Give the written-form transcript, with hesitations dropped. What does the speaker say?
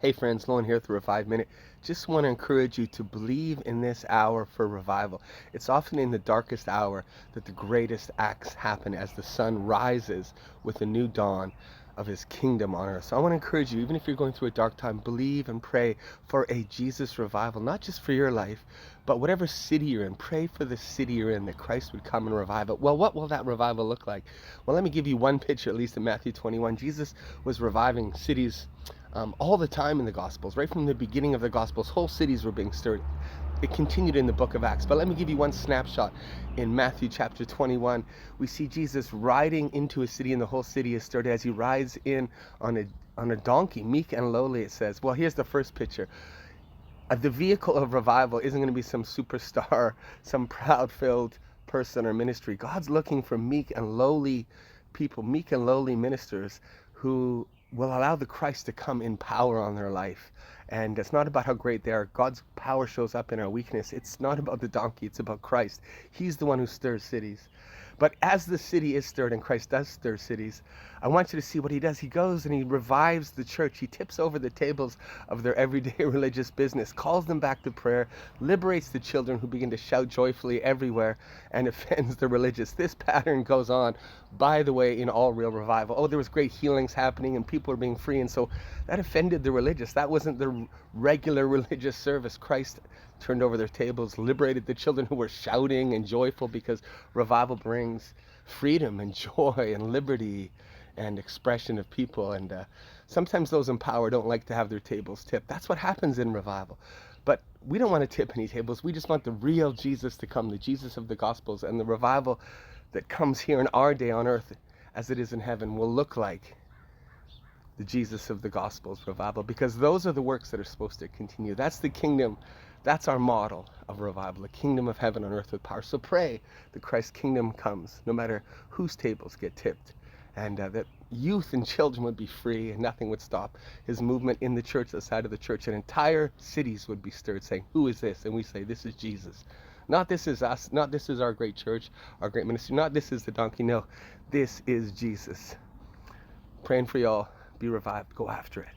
Hey friends, Loan here through a 5 minute. Just want to encourage you to believe in this hour for revival. It's often in the darkest hour that the greatest acts happen as the sun rises with a new dawn of his kingdom on earth. So I want to encourage you, even if you're going through a dark time, believe and pray for a Jesus revival, not just for your life, but whatever city you're in. Pray for the city you're in, that Christ would come and revive it. Well, what will that revival look like? Well, let me give you one picture, at least in Matthew 21. Jesus was reviving cities all the time in the Gospels. Right from the beginning of the Gospels, whole cities were being stirred. It continued in the book of Acts. But let me give you one snapshot. In Matthew chapter 21, we see Jesus riding into a city, and the whole city is stirred as he rides in on a donkey, meek and lowly, it says. Well, here's the first picture. The vehicle of revival isn't going to be some superstar, some proud-filled person or ministry. God's looking for meek and lowly people, meek and lowly ministers who will allow the Christ to come in power on their life. And it's not about how great they are. God's power shows up in our weakness. It's not about the donkey, it's about Christ. He's the one who stirs cities. But as the city is stirred, and Christ does stir cities, I want you to see what he does. He goes and he revives the church. He tips over the tables of their everyday religious business, calls them back to prayer, liberates the children who begin to shout joyfully everywhere, and offends the religious. This pattern goes on, by the way, in all real revival. Oh, there was great healings happening and people were being free, and so that offended the religious. That wasn't the regular religious service. Christ turned over their tables, liberated the children who were shouting and joyful, because revival brings freedom and joy and liberty and expression of people. And sometimes those in power don't like to have their tables tipped. That's what happens in revival. But we don't want to tip any tables. We just want the real Jesus to come, the Jesus of the Gospels. And the revival that comes here in our day on earth as it is in heaven will look like the Jesus of the Gospels revival, because those are the works that are supposed to continue. That's the kingdom. That's our model of revival, the kingdom of heaven on earth with power. So pray that Christ's kingdom comes, no matter whose tables get tipped, and that youth and children would be free and nothing would stop his movement in the church, outside of the church, and entire cities would be stirred saying, who is this? And we say, this is Jesus. Not this is us, not this is our great church, our great ministry, not this is the donkey. No, this is Jesus. Praying for y'all. Be revived. Go after it.